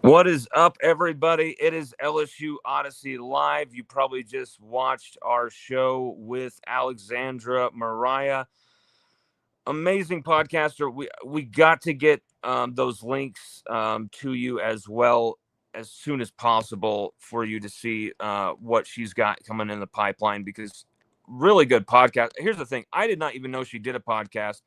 What is up, everybody? It is LSU Odyssey Live. You probably just watched our show with Alexandra Mariah. Amazing podcaster. We got to get those links to you as well as soon as possible for you to see what she's got coming in the pipeline because really good podcast. Here's the thing. I did not even know she did a podcast.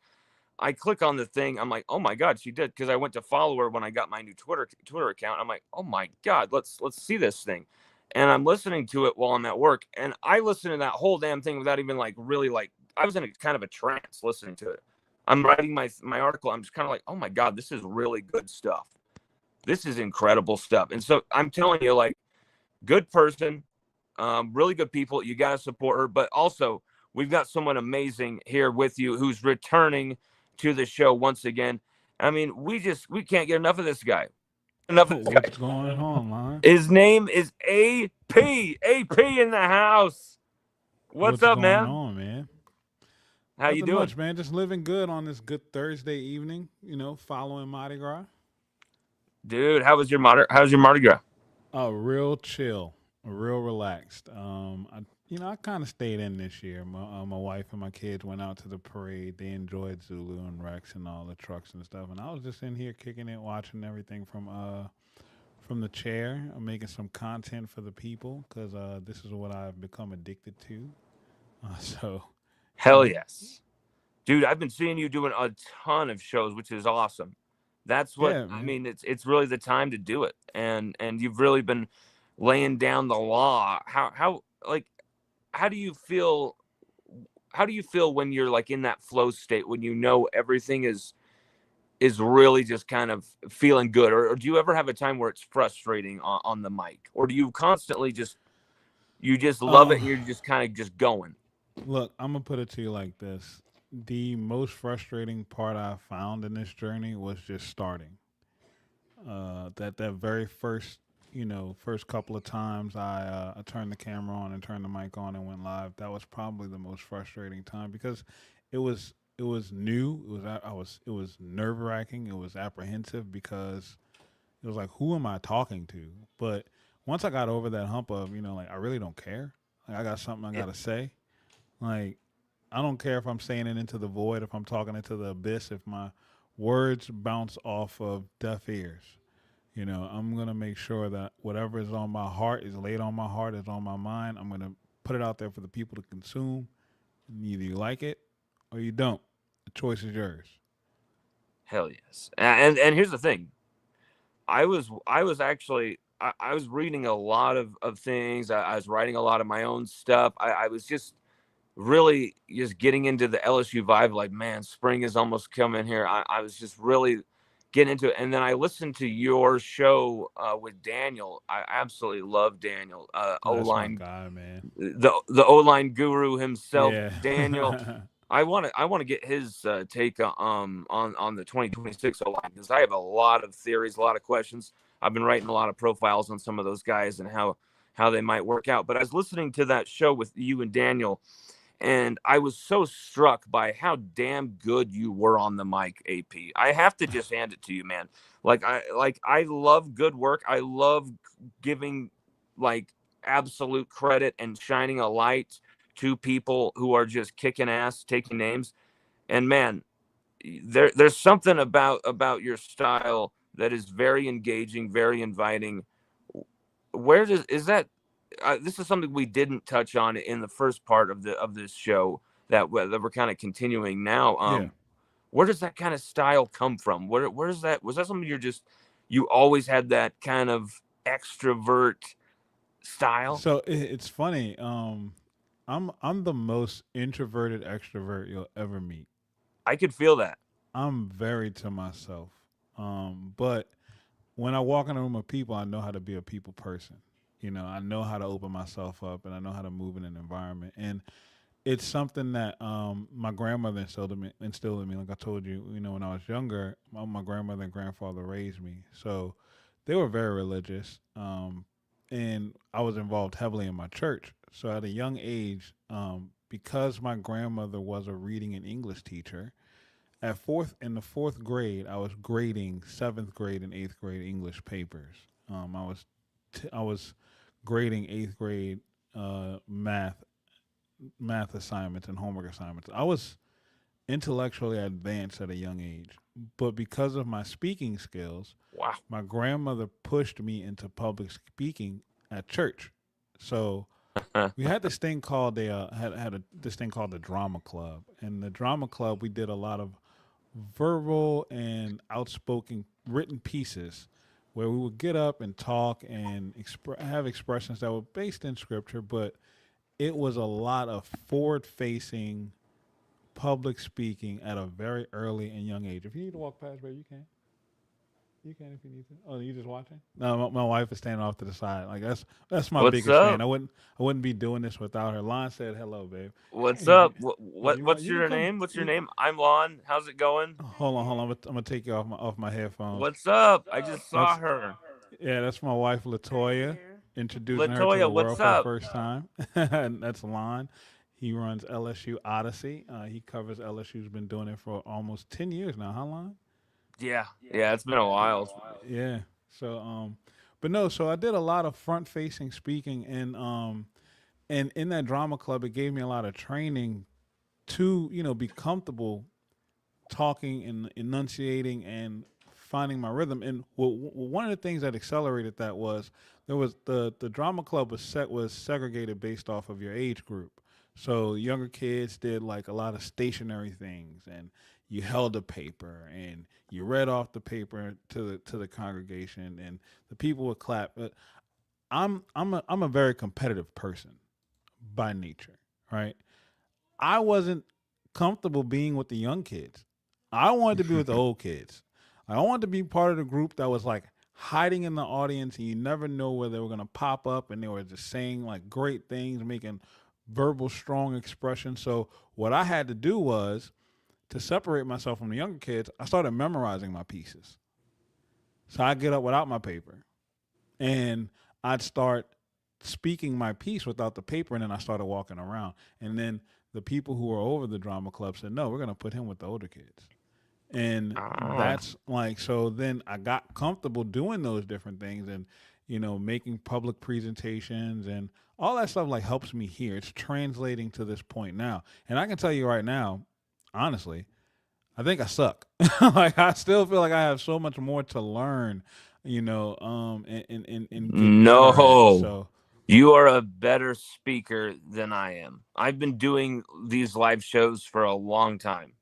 I click on the thing. I'm like, oh my god, she did, because I went to follow her when I got my new Twitter account. I'm like, oh my god, let's see this thing, and I'm listening to it while I'm at work, and I listened to that whole damn thing without even like really like I was in a kind of a trance listening to it. I'm writing my article. I'm just kind of like, oh my god, this is really good stuff. This is incredible stuff, and so I'm telling you, like, good person, really good people. You got to support her, but also we've got someone amazing here with you who's returning to the show once again. I mean, we can't get enough of this guy. Enough of this What's guy. going on, Lonn? His name is AP. AP in the house. What's What's up, going man? on, man? How you Nothing doing, much, man. Just living good on this good Thursday evening. Following Mardi Gras. dude? How's your Mardi Gras? Real chill, real relaxed. I kind of stayed in this year. My wife and my kids went out to the parade. They enjoyed Zulu and Rex and all the trucks and stuff, and I was just in here kicking it, watching everything from the chair. I'm making some content for the people because this is what I've become addicted to. So, you Hell know, yes, dude. I've been seeing you doing a ton of shows, which is awesome. That's what yeah, I man. mean. It's really the time to do it, and you've really been laying down the law. How like how do you feel? How do you feel when you're like in that flow state when you know everything is really just kind of feeling good, or do you ever have a time where it's frustrating on the mic, or do you constantly just you just love it Um, and you're just kind of just going? Look, I'm gonna put it to you like this: the most frustrating part I found in this journey was just starting. That very first, first couple of times I turned the camera on and turned the mic on and went live. That was probably the most frustrating time because it was new. It was nerve wracking. It was apprehensive because it was like, who am I talking to? But once I got over that hump of, like, I really don't care. Like, I got something I Yeah. gotta say. Like, I don't care if I'm saying it into the void, if I'm talking into the abyss, if my words bounce off of deaf ears. I'm gonna make sure that whatever is on my heart is laid on my heart, is on my mind. I'm gonna put it out there for the people to consume. And either you like it or you don't. The choice is yours. Hell yes. And here's the thing. I was actually I was reading a lot of things. I was writing a lot of my own stuff. I was just really just getting into the LSU vibe. Like, man, spring is almost coming here. I was just really getting into it. And then I listened to your show with Daniel. I absolutely love Daniel, Oh, O that's my line, guy, man. the O line guru himself, Yeah. Daniel. I want to get his take on the 2026 O line because I have a lot of theories, a lot of questions. I've been writing a lot of profiles on some of those guys and how they might work out. But I was listening to that show with you and Daniel, and I was so struck by how damn good you were on the mic, AP. I have to just hand it to you, man. Like I love good work. I love giving like absolute credit and shining a light to people who are just kicking ass, taking names. And man, there's something about your style that is very engaging, very inviting. Where does is that this is something we didn't touch on in the first part of this show that we're kind of continuing now. Yeah. Where does that kind of style come from? Where's that? Was that something you always had that kind of extrovert style? So it's funny. I'm the most introverted extrovert you'll ever meet. I could feel that. I'm very to myself. But when I walk in a room of people, I know how to be a people person. I know how to open myself up, and I know how to move in an environment. And it's something that my grandmother instilled in me. Like I told you, when I was younger, my grandmother and grandfather raised me, so they were very religious, and I was involved heavily in my church. So at a young age, because my grandmother was a reading and English teacher, in the fourth grade, I was grading seventh grade and eighth grade English papers. I was grading eighth grade math assignments and homework assignments. I was intellectually advanced at a young age, but because of my speaking skills, Wow. my grandmother pushed me into public speaking at church. So we had this thing called this thing called the drama club. And the drama club, we did a lot of verbal and outspoken written pieces where we would get up and talk and have expressions that were based in scripture, but it was a lot of forward facing public speaking at a very early and young age. If you need to walk past, baby, you can. You can if you need to. Oh, you just watching? No, my wife is standing off to the side. Like that's my What's biggest fan. up? I wouldn't be doing this without her. Lon said hello, babe. What's If up? you, What's you can your come. name? What's your name? I'm Lon. How's it going? Hold on. I'm gonna take you off my headphones. What's up? I just saw That's her. yeah, that's my wife Latoya. Introducing her to Latoya, the what's world for the up? first time. And that's Lon. He runs LSU Odyssey. He covers LSU's been doing it for almost 10 years now. How long? Yeah, yeah, it's been a while. Yeah. So but no, so I did a lot of front facing speaking and in that drama club it gave me a lot of training to, be comfortable talking and enunciating and finding my rhythm. And one of the things that accelerated that was there was the drama club was segregated based off of your age group. So younger kids did like a lot of stationary things, and you held a paper and you read off the paper to the congregation, and the people would clap. But I'm a very competitive person by nature, right? I wasn't comfortable being with the young kids. I wanted to be with the old kids. I wanted to be part of the group that was like hiding in the audience and you never know where they were going to pop up and they were just saying like great things, making verbal strong expressions. So what I had to do was to separate myself from the younger kids, I started memorizing my pieces. So I get up without my paper and I'd start speaking my piece without the paper, and then I started walking around. And then the people who were over the drama club said, "No, we're gonna put him with the older kids." And Ah, that's like so. Then I got comfortable doing those different things, and making public presentations and all that stuff like helps me here. It's translating to this point now, and I can tell you right now, honestly, I think I suck. Like I still feel like I have so much more to learn, and get better at. no. So You are a better speaker than I am. I've been doing these live shows for a long time.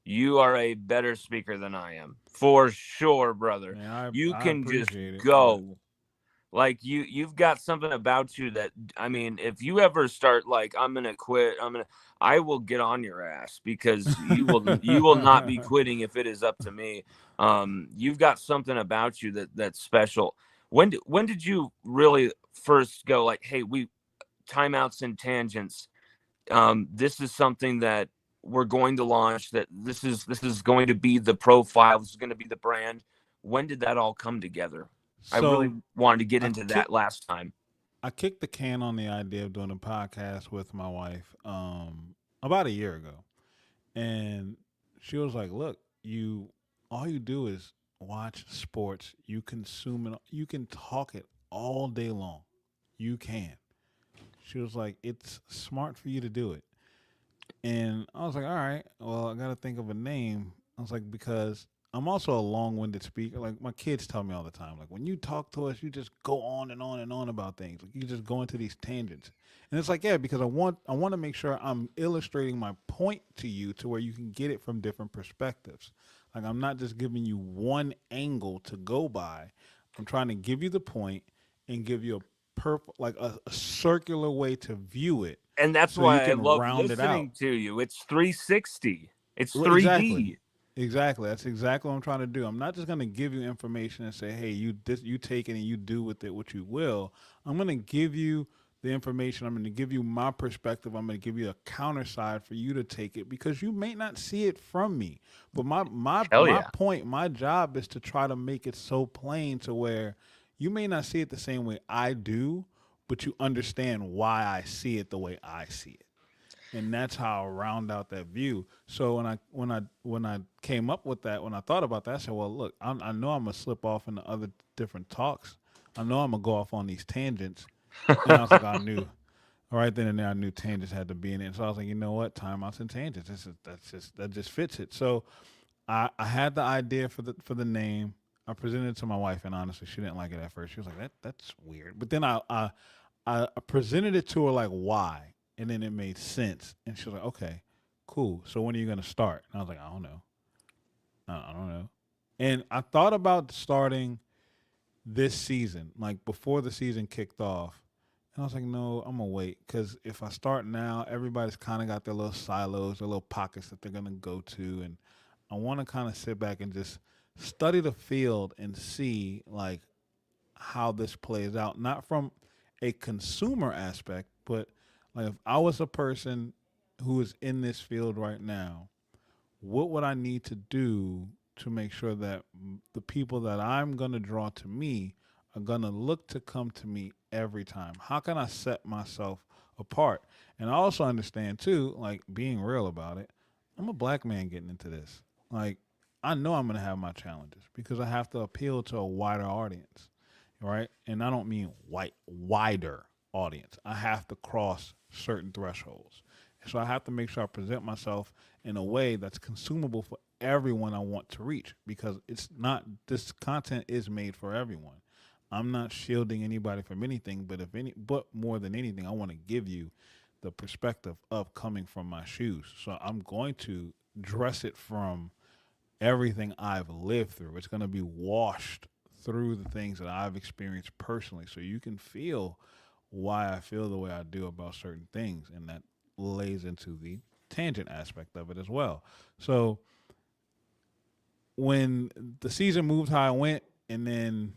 You are a better speaker than I am. For sure, brother. man, You I can just appreciate it, but go. Like you've got something about you that I mean, if you ever start like I'm going to quit, I will get on your ass because you will not be quitting if it is up to me. You've got something about you that's special. When did you really first go like, "Hey, we timeouts and tangents. This is something that we're going to launch. That this is going to be the profile. This is going to be the brand." When did that all come together? I really so wanted to get I into that kicked last time. I kicked the can on the idea of doing a podcast with my wife about a year ago, and she was like, "Look, you all you do is watch sports. You consume it. You can talk it all day long. You can." She was like, "It's smart for you to do it." And I was like, all right, well, I got to think of a name. I was like, because I'm also a long winded speaker. Like, my kids tell me all the time, like, when you talk to us, you just go on and on and on about things. Like, you just go into these tangents. And it's like, yeah, because I want to make sure I'm illustrating my point to you to where you can get it from different perspectives. Like, I'm not just giving you one angle to go by. I'm trying to give you the point and give you a circular way to view it And that's so you why I can love round it out. listening to you. It's 360. It's Well, exactly. 3D. Exactly. That's exactly what I'm trying to do. I'm not just going to give you information and say, "Hey, you take it and you do with it what you will." I'm going to give you the information. I'm going to give you my perspective. I'm going to give you a counter side for you to take it because you may not see it from me. But my my Hell my yeah. point, my job is to try to make it so plain to where you may not see it the same way I do, but you understand why I see it the way I see it, and that's how I round out that view. So when I came up with that, when I thought about that, I said, well, look, I know I'm gonna slip off into other different talks, I know I'm gonna go off on these tangents. And I was like, I knew right then and there, I knew tangents had to be in it. So I was like, you know what, timeouts and tangents. That just fits it. So I had the idea for the name. I presented it to my wife, and honestly, she didn't like it at first. She was like, that's weird. But then I presented it to her like why, and then it made sense. And she was like, okay, cool. So when are you gonna start? And I was like, I don't know. I don't know. And I thought about starting this season, like before the season kicked off. And I was like, no, I'm gonna wait because if I start now, everybody's kind of got their little silos, their little pockets that they're gonna go to, and I want to kind of sit back and just study the field and see like how this plays out, not from a consumer aspect, but like if I was a person who is in this field right now, what would I need to do to make sure that the people that I'm going to draw to me are going to look to come to me every time? How can I set myself apart? And I also understand too, like being real about it, I'm a black man getting into this. Like, I know I'm going to have my challenges because I have to appeal to a wider audience, right? And I don't mean wider audience. I have to cross certain thresholds. So I have to make sure I present myself in a way that's consumable for everyone I want to reach because it's not this content is made for everyone. I'm not shielding anybody from anything, but more than anything, I want to give you the perspective of coming from my shoes. So I'm going to dress it from everything I've lived through. It's going to be washed through the things that I've experienced personally so you can feel why I feel the way I do about certain things. And that lays into the tangent aspect of it as well. So when the season moved how it went and then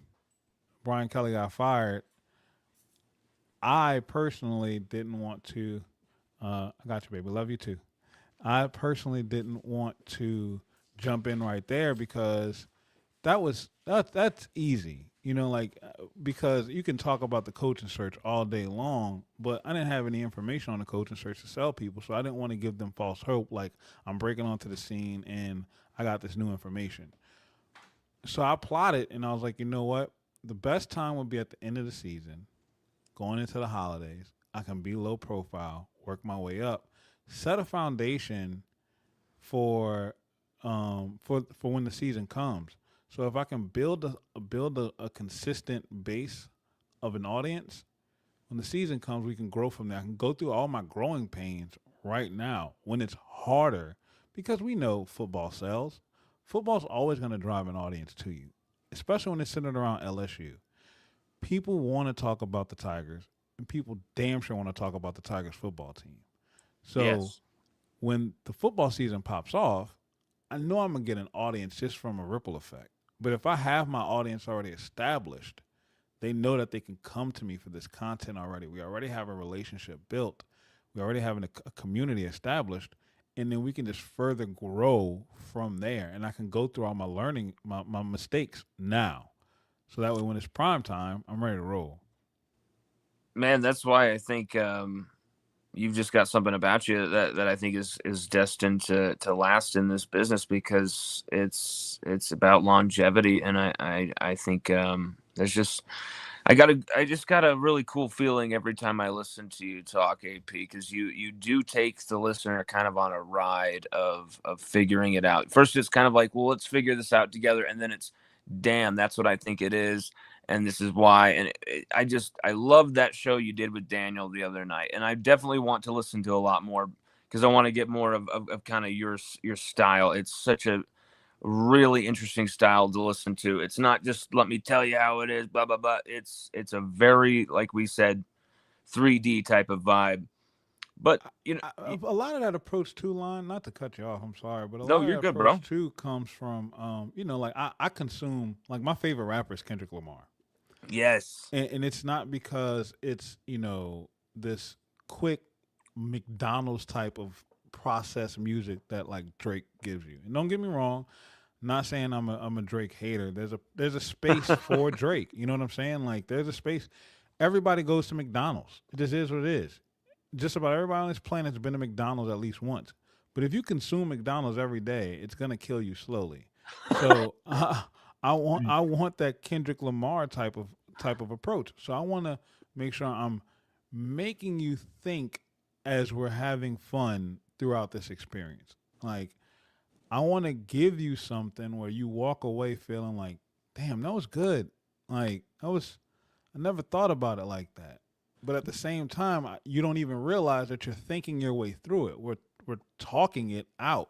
Brian Kelly got fired, I personally didn't want to. I got you, baby. Love you too. I personally didn't want to jump in right there because that's easy. You know, like because you can talk about the coaching search all day long, but I didn't have any information on the coaching search to sell people, so I didn't want to give them false hope. Like I'm breaking onto the scene and I got this new information. So I plotted and I was like, you know what? The best time would be at the end of the season, going into the holidays. I can be low profile, work my way up, set a foundation for for when the season comes. So if I can build a consistent base of an audience, when the season comes, we can grow from there. I can go through all my growing pains right now when it's harder because we know football sells. Football's always going to drive an audience to you, especially when it's centered around LSU. People want to talk about the Tigers, and people damn sure want to talk about the Tigers football team. So Yes. when the football season pops off, I know I'm gonna get an audience just from a ripple effect. But if I have my audience already established, they know that they can come to me for this content already. We already have a relationship built. We already have a community established, and then we can just further grow from there. And I can go through all my learning, my mistakes now, so that way when it's prime time, I'm ready to roll. Man, that's why I think you've just got something about you that I think is destined to last in this business because it's about longevity, and I think there's just I just got a really cool feeling every time I listen to you talk, AP, because you do take the listener kind of on a ride of figuring it out. First, it's kind of like, well, let's figure this out together, and then it's, damn, that's what I think it is, and this is why. And I love that show you did with Daniel the other night, and I definitely want to listen to a lot more because I want to get more of kind of your style. It's such a really interesting style to listen to. It's not just let me tell you how it is, blah blah blah. It's a very, like we said, 3D type of vibe. But A lot of that approach too, line. Not to cut you off, I'm sorry, but a no, lot of you're that good, bro. approach too comes from, like I consume like my favorite rapper is Kendrick Lamar, Yes. and it's not because it's this quick McDonald's type of processed music that like Drake gives you. And don't get me wrong, not saying I'm a Drake hater. There's a space for Drake. You know what I'm saying? Like there's a space. Everybody goes to McDonald's. It just is what it is. Just about everybody on this planet has been to McDonald's at least once. But if you consume McDonald's every day, it's gonna kill you slowly. So I want that Kendrick Lamar type of type of approach. So I want to make sure I'm making you think as we're having fun throughout this experience. Like, I want to give you something where you walk away feeling like, damn, that was good. Like, I never thought about it like that. But at the same time, you don't even realize that you're thinking your way through it. We're talking it out.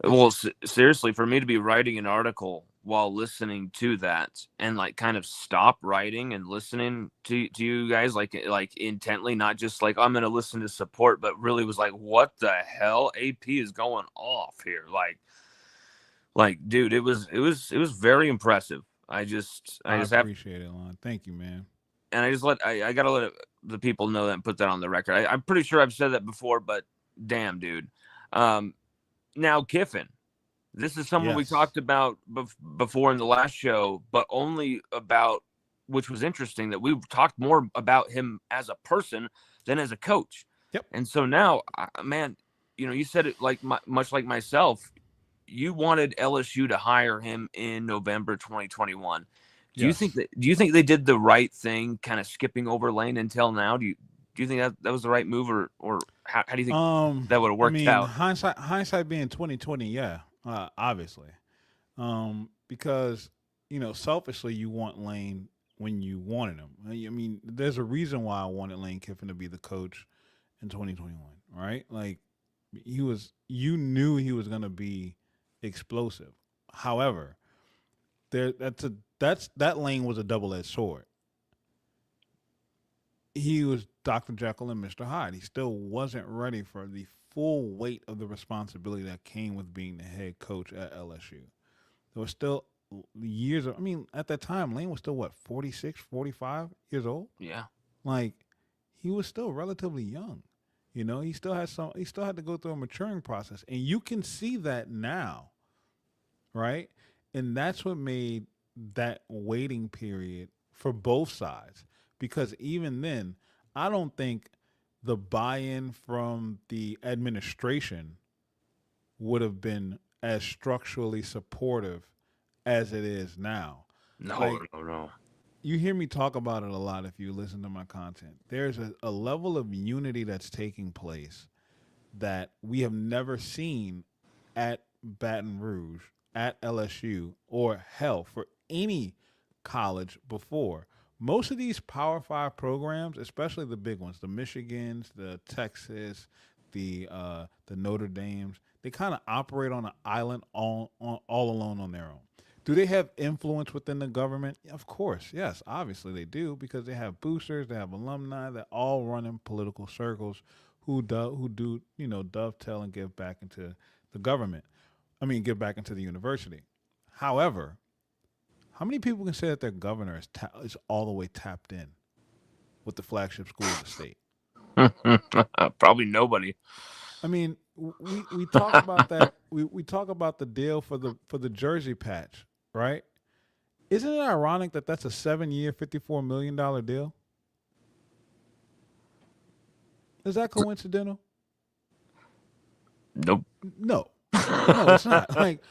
Well, seriously, for me to be writing an article while listening to that and like kind of stop writing and listening to you guys like intently, not just like I'm gonna listen to support, but really was like, what the hell? AP is going off here. Like, dude, it was very impressive. I I just have, appreciate it, Lon. Thank you, man. and I gotta let the people know that and put that on the record. I'm pretty sure I've said that before, but damn, dude. Um, Now Kiffin, this is someone we Yes. talked about before in the last show, but only about, which was interesting, that we talked more about him as a person than as a coach. Yep. And so now, man, you said it like much like myself. You wanted LSU to hire him in November 2021. Yes. Do you think they did the right thing, kind of skipping over Lane until now? Do you think that was the right move, or how do you think that would have I worked mean, out? hindsight being 2020, yeah, obviously. Because selfishly, you want Lane when you wanted him. I mean, there's a reason why I wanted Lane Kiffin to be the coach in 2021, right? Like you knew he was going to be explosive. However, that Lane was a double edged sword. He was Dr. Jekyll and Mr. Hyde. He still wasn't ready for the full weight of the responsibility that came with being the head coach at LSU. There was still years of, I mean, at that time, Lane was still what, 46, 45 years old? Yeah. Like, he was still relatively young. He still had to go through a maturing process. And you can see that now, right? And that's what made that waiting period for both sides. Because even then, I don't think the buy in from the administration would have been as structurally supportive as it is now. No, Like, no, no. you hear me talk about it a lot if you listen to my content. There's a level of unity that's taking place that we have never seen at Baton Rouge, at LSU, or hell, for any college before. Most of these Power Five programs, especially the big ones, the Michigans, the Texas, the Notre Dames, they kind of operate on an island all alone on their own. Do they have influence within the government? Of course, yes, obviously they do because they have boosters, they have alumni that all run in political circles who do dovetail and give back into the government. I mean, give back into the university. However, how many people can say that their governor is all the way tapped in with the flagship school of the state? Probably nobody. I mean, we talk about that. We talk about the deal for the jersey patch, right? Isn't it ironic that that's a 7 year, $54 million deal? Is that coincidental? Nope. No, no, it's not. Like,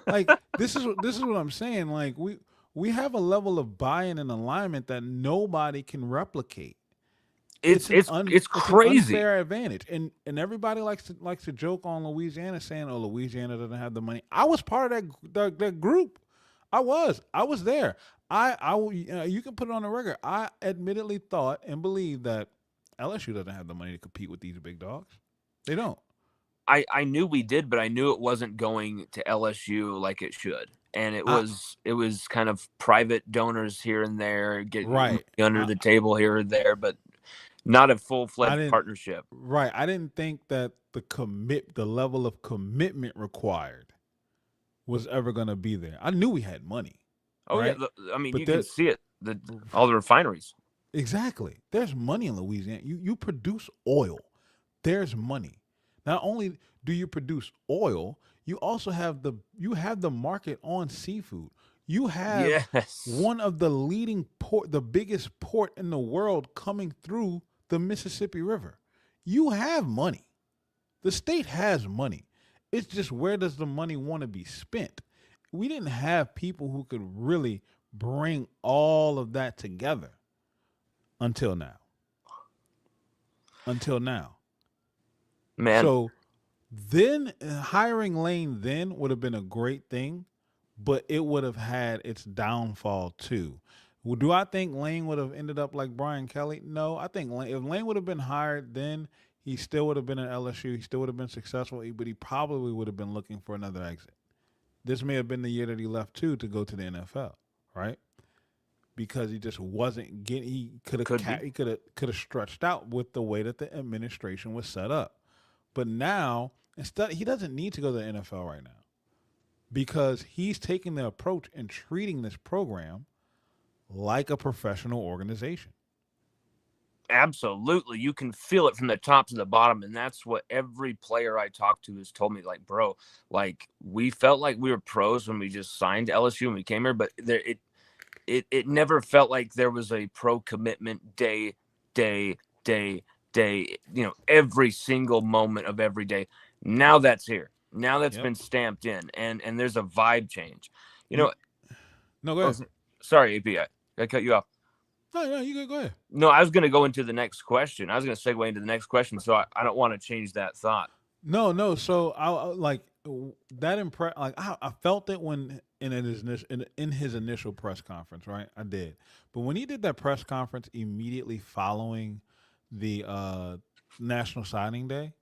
like this is what I'm saying. Like we have a level of buy-in and alignment that nobody can replicate. It's it's it's It's an crazy. unfair advantage, and everybody likes to joke on Louisiana, saying, "Oh, Louisiana doesn't have the money." I was part of that group. I was there. You can put it on the record. I admittedly thought and believed that LSU doesn't have the money to compete with these big dogs. They don't. I knew we did, but I knew it wasn't going to LSU like it should. And it I was kind of private donors here and there, getting right. under I the table here or there, but not a full I fledged didn't partnership. right. I didn't think that the level of commitment required was ever going to be there. I knew we had money, Oh yeah, right? I mean But you can see it. All the refineries. exactly, there's money in Louisiana. You produce oil. There's money. Not only do you produce oil, you have the market on seafood. You have Yes. one of the leading port, the biggest port in the world coming through the Mississippi River. You have money. The state has money. It's just where does the money want to be spent? We didn't have people who could really bring all of that together until now. Until now. Man, So then hiring Lane then would have been a great thing, but it would have had its downfall too. Well, do I think Lane would have ended up like Brian Kelly? No, I think if Lane would have been hired then, he still would have been at LSU. He still would have been successful, but he probably would have been looking for another exit. This may have been the year that he left too to go to the NFL, right? Because he just wasn't getting. He could could have be. could have stretched out with the way that the administration was set up. But now, instead, he doesn't need to go to the NFL right now because he's taking the approach and treating this program like a professional organization. Absolutely. You can feel it from the top to the bottom. And that's what every player I talked to has told me. Like, bro, like we felt like we were pros when we just signed LSU and we came here, but it never felt like there was a pro commitment day, day, day, every single moment of every day. Now that's here. Now that's Yep. been stamped in and there's a vibe change. You You know, no go oh, ahead. sorry, AP, I cut you off. No, you go ahead. No, I was going to go into the next question. I was going to segue into the next question, so I don't want to change that thought. No. So like that impress. Like I felt it when in his initial press conference, right? I did, but when he did that press conference immediately following the National Signing Day,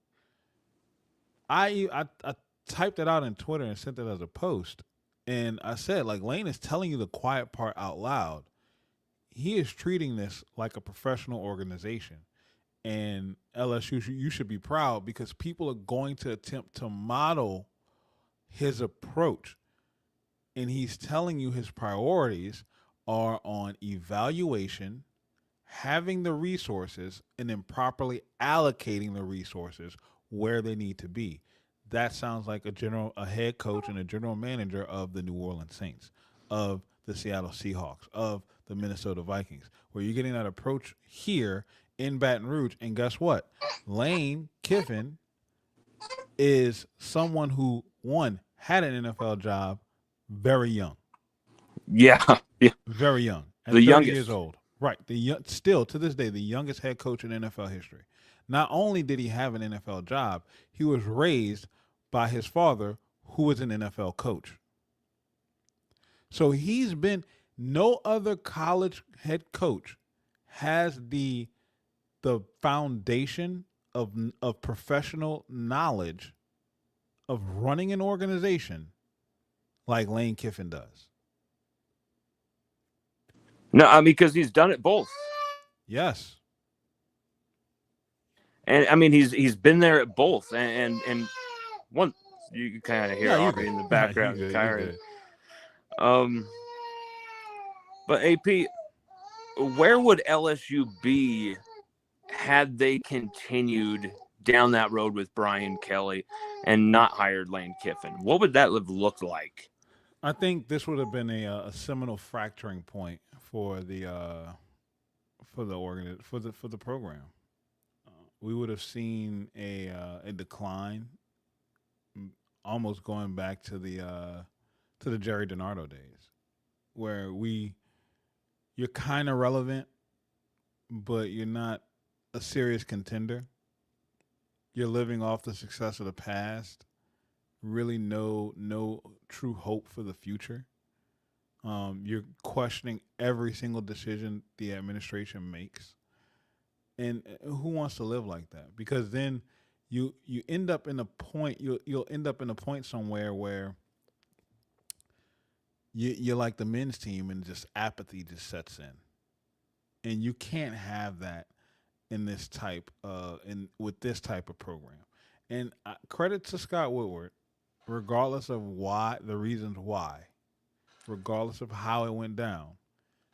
I typed it out in Twitter and sent it as a post, and I said like Lane is telling you the quiet part out loud. He is treating this like a professional organization. And LSU, you should be proud because people are going to attempt to model his approach. And he's telling you his priorities are on evaluation, having the resources, and then properly allocating the resources where they need to be. That sounds like a head coach and a general manager of the New Orleans Saints, of the Seattle Seahawks, of the Minnesota Vikings, where you're getting that approach here in Baton Rouge. And guess what? Lane Kiffin is someone who, one, had an NFL job very young, Yeah, yeah, very young, the at 30 years youngest. old. Right. Still to this day, the youngest head coach in NFL history. Not only did he have an NFL job, he was raised by his father, who was an NFL coach. So he's been no other college head coach has the foundation of professional knowledge of running an organization like Lane Kiffin does. No, I mean because he's done it both, Yes. and I mean he's been there at both, and one you kind of No, hear you Aubrey good. in the You background, good. You Kyrie. good. Um, but AP, where would LSU be had they continued down that road with Brian Kelly and not hired Lane Kiffin? What would that have looked like? I think this would have been a seminal fracturing point for the for the program. We would have seen a decline, almost going back to the Jerry DiNardo days, where you're kind of relevant, but you're not a serious contender. You're living off the success of the past. Really, no true hope for the future. You're questioning every single decision the administration makes, and who wants to live like that? Because then you end up in a point you'll end up in a point somewhere where you're like the men's team and just apathy just sets in, and you can't have that in this type in with this type of program. And credit to Scott Woodward, regardless of why the reasons why, regardless of how it went down,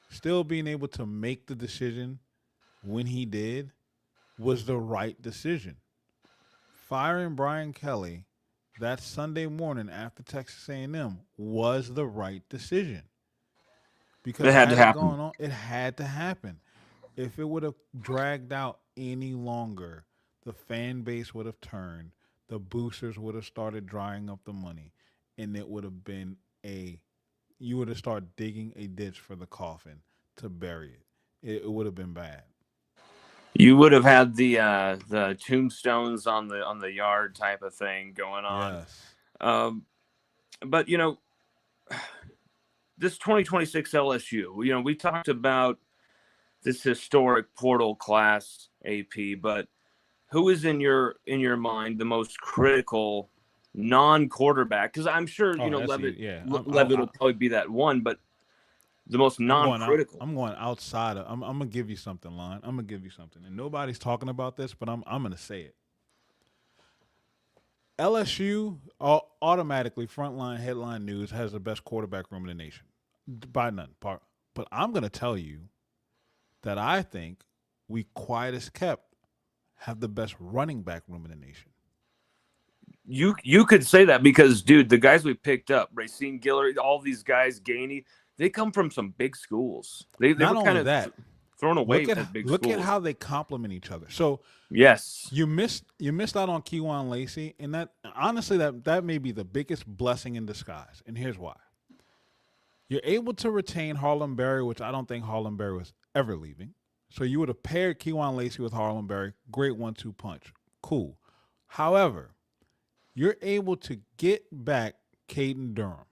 still being able to make the decision when he did was the right decision. Firing Brian Kelly that Sunday morning after Texas A&M was the right decision It because had to had it happen. gone on, it had to happen. If it would have dragged out any longer, the fan base would have turned, the boosters would have started drying up the money, and it would have been a you would have started digging a ditch for the coffin to bury it. It would have been bad. You would have had the tombstones on the yard type of thing going on. Yes. Um, but this 2026 LSU, we talked about this historic portal class, AP, but who is in your mind the most critical non-quarterback? Because I'm sure Oh, that's Levitt easy. Yeah. Levitt will probably be that one, but the most I'm going out. non-critical. I'm going outside of. I'm gonna give you something, Lon. I'm gonna give you something, and nobody's talking about this, but I'm gonna say it. LSU automatically frontline headline news has the best quarterback room in the nation, by none. But I'm gonna tell you that I think we quiet as kept have the best running back room in the nation. You could say that because, dude, the guys we picked up, Racine Guillory, all these guys, Gainey, they come from some big schools. They Not were only kind of that, thrown away look as big at schools. how they complement each other. So Yes. you missed out on Keywan Lacey, and that honestly that may be the biggest blessing in disguise. And here's why: you're able to retain Harlem Berry, which I don't think Harlem Berry was ever leaving. So you would have paired Keywan Lacey with Harlem Berry. Great 1-2 punch. Cool. However, you're able to get back Caden Durham.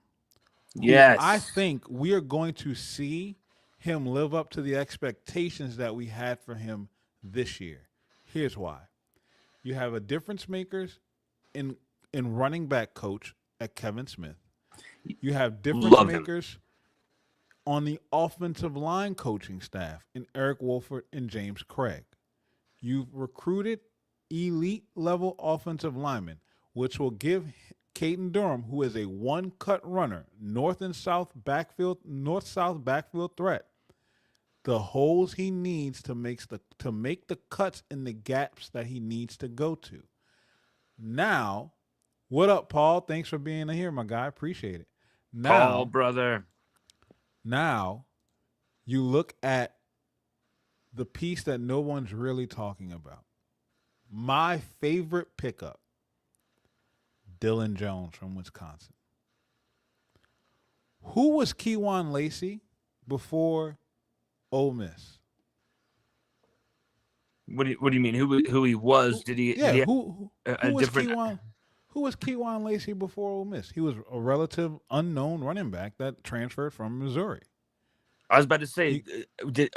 Yes. I think we are going to see him live up to the expectations that we had for him this year. Here's why. You have a difference makers in running back coach at Kevin Smith. You have difference makers on the offensive line coaching staff in Eric Wolford and James Craig. You've recruited elite level offensive linemen, which will give Caden Durham, who is a one-cut runner, north-south backfield threat, the holes he needs to make the cuts in the gaps that he needs to go to. Now, what up, Paul? Thanks for being here, my guy. Appreciate it. Now, Paul, brother. Now, you look at the piece that no one's really talking about. My favorite pickup, Dylan Jones from Wisconsin. Who was Keywan Lacey before Ole Miss? What do you mean? Who he was? Did he? Yeah. Did he who was different? Keywan? Who was Keywan Lacey before Ole Miss? He was a relative unknown running back that transferred from Missouri. I was about to say,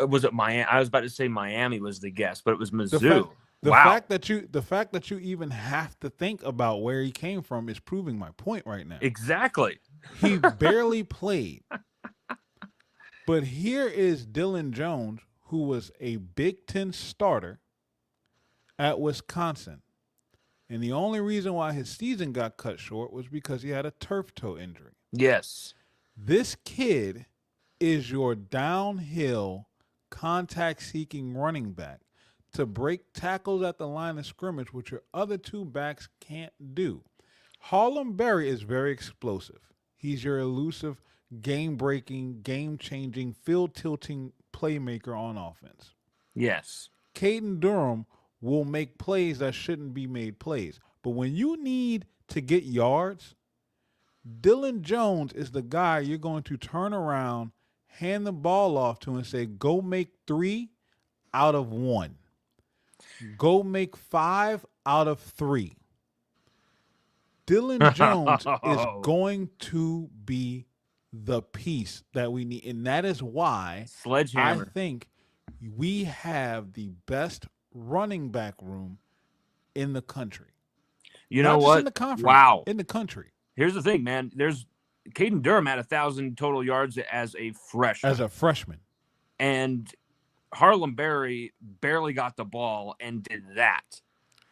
was it Miami? I was about to say Miami was the guess, but it was Mizzou. The fact that you even have to think about where he came from is proving my point right now. Exactly. He barely played. But here is Dylan Jones, who was a Big Ten starter at Wisconsin. And the only reason why his season got cut short was because he had a turf toe injury. Yes. This kid is your downhill contact-seeking running back to break tackles at the line of scrimmage, which your other two backs can't do. Harlem Berry is very explosive. He's your elusive, game-breaking, game-changing, field-tilting playmaker on offense. Yes. Caden Durham will make plays that shouldn't be made plays. But when you need to get yards, Dylan Jones is the guy you're going to turn around, hand the ball off to, and say, go make 3 out of 1. Go make 5 out of 3. Dylan Jones is going to be the piece that we need. And that is why Sledgehammer. I think we have the best running back room in the country. You Not know just what? in the conference, wow. in the country. Here's the thing, man. There's Caden Durham had 1,000 total yards as a freshman. And Harlem Berry barely got the ball and did that.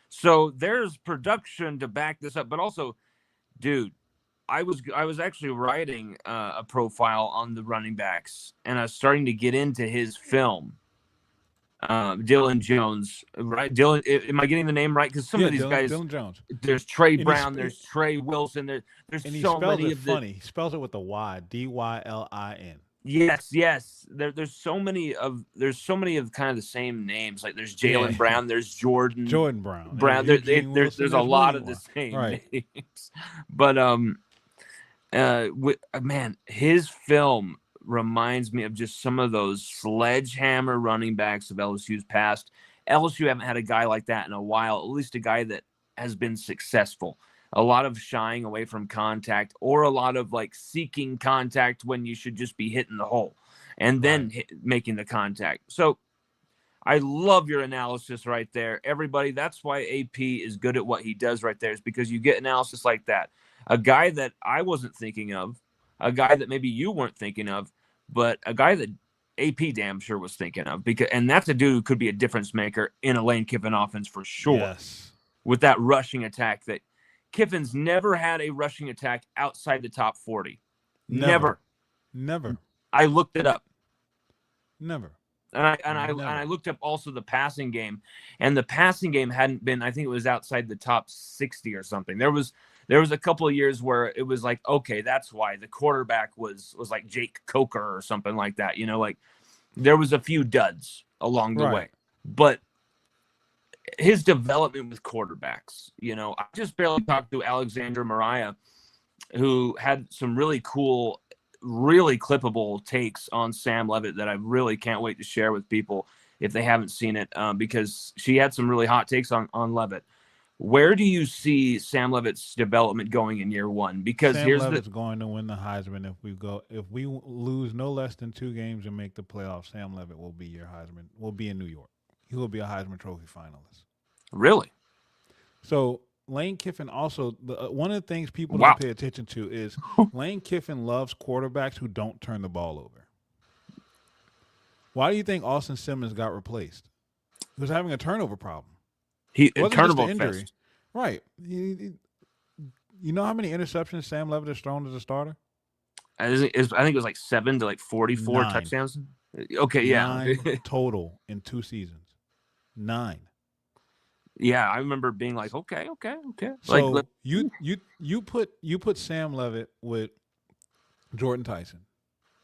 So there's production to back this up. But also, dude, I was actually writing a profile on the running backs, and I was starting to get into his film. Dylan Jones, right? Dylan, am I getting the name right? Because some of these guys, Dylan Jones. There's Trey Brown, there's Trey Wilson, there's and he so spells many it of funny. He spells it with a Y, Dylin. Yes. There's so many of kind of the same names. Like there's Jalen Brown, there's Jordan Brown. There's a lot of the same names. But Man, his film reminds me of just some of those sledgehammer running backs of LSU's past. LSU haven't had a guy like that in a while, at least a guy that has been successful. A lot of shying away from contact, or a lot of like seeking contact when you should just be hitting the hole and then making the contact. So I love your analysis right there. Everybody, that's why AP is good at what he does right there, is because you get analysis like that. A guy that I wasn't thinking of, a guy that maybe you weren't thinking of, but a guy that AP damn sure was thinking of, and that's a dude who could be a difference maker in a Lane Kiffin offense for sure. Yes. With that rushing attack that Kiffin's never had a rushing attack outside the top 40. Never. I looked it up. Never. And I looked up also the passing game, and the passing game hadn't been, I think it was outside the top 60 or something. There was a couple of years where it was like, okay, that's why the quarterback was like Jake Coker or something like that. You know, like there was a few duds along the way, but his development with quarterbacks, you know, I just barely talked to Alexandra Mariah, who had some really cool, really clippable takes on Sam Levitt that I really can't wait to share with people if they haven't seen it, because she had some really hot takes on Levitt. Where do you see Sam Levitt's development going in year one? Because Sam Levitt's going to win the Heisman if we lose no less than 2 games and make the playoffs. Sam Levitt will be your Heisman. Will be in New York. He will be a Heisman Trophy finalist. Really? So Lane Kiffin also, one of the things people don't pay attention to is Lane Kiffin loves quarterbacks who don't turn the ball over. Why do you think Austin Simmons got replaced? He was having a turnover problem. Turnover injury. Right. You know how many interceptions Sam Levitt has thrown as a starter? I think it was like 7 to like 44 touchdowns. Okay, yeah. 9 total in 2 seasons. 9. Yeah, I remember being like, okay. So like, you put Sam Levitt with Jordan Tyson,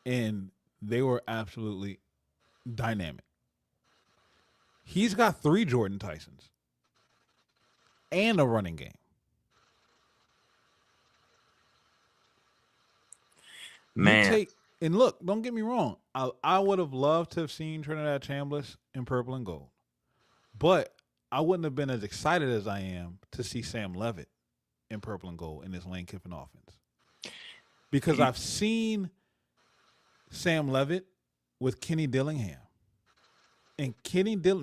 and they were absolutely dynamic. He's got 3 Jordan Tysons and a running game. Man. And look, don't get me wrong. I would have loved to have seen Trinidad Chambliss in purple and gold, but I wouldn't have been as excited as I am to see Sam Levitt in purple and gold in this Lane Kiffin offense, because I've seen Sam Levitt with Kenny Dillingham, and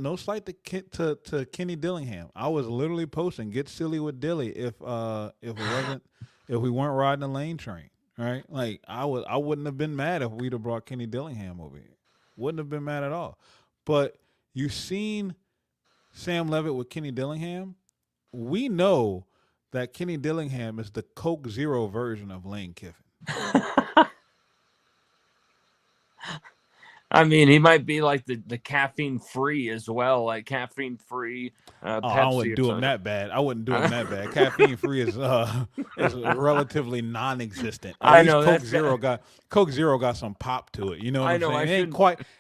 no slight to Kenny Dillingham. I was literally posting, "Get silly with Dilly" if we weren't riding the Lane train, right? Like I wouldn't have been mad if we'd have brought Kenny Dillingham over here. Wouldn't have been mad at all. But you've seen Sam Levitt with Kenny Dillingham. We know that Kenny Dillingham is the Coke Zero version of Lane Kiffin. I mean, he might be like the caffeine free as well, like caffeine free. Pepsi I wouldn't do him that bad. Caffeine free is relatively non-existent. At least Coke Zero got some pop to it. You know what I'm saying?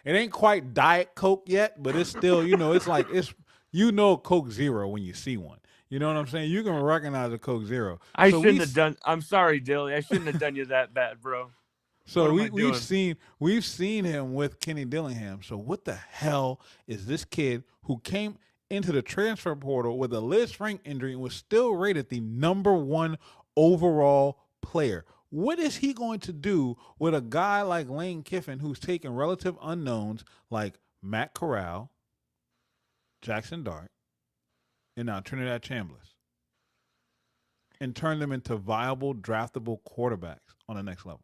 It ain't quite Diet Coke yet, but it's still, it's like Coke Zero when you see one. You know what I'm saying? You can recognize a Coke Zero. I'm sorry, Dilly. I shouldn't have done you that bad, bro. So we've seen him with Kenny Dillingham. So what the hell is this kid who came into the transfer portal with a Liz Frank injury and was still rated the #1 overall player? What is he going to do with a guy like Lane Kiffin, who's taken relative unknowns like Matt Corral, Jackson Dart, and now Trinidad Chambliss, and turn them into viable, draftable quarterbacks on the next level?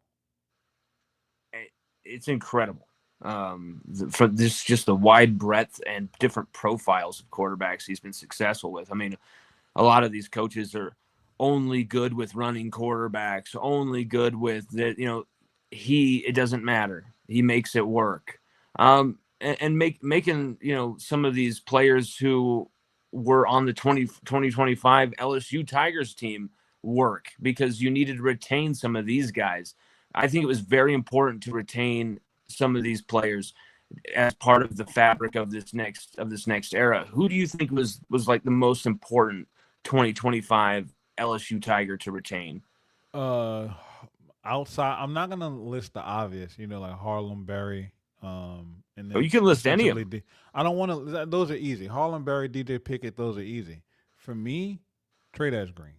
It's incredible. For this, just the wide breadth and different profiles of quarterbacks he's been successful with. I mean, a lot of these coaches are only good with running quarterbacks, only good with that. It doesn't matter. He makes it work. And making some of these players who were on the 2025 LSU Tigers team work, because you needed to retain some of these guys. I think it was very important to retain some of these players as part of the fabric of this next era. Who do you think was like the most important 2025 LSU Tiger to retain? outside, I'm not gonna list the obvious, like Harlem Berry, and Oh, then you can list any of defensively. them. I don't want to. Those are easy. Harlem Berry, DJ Pickett, those are easy. For me, Trey Green.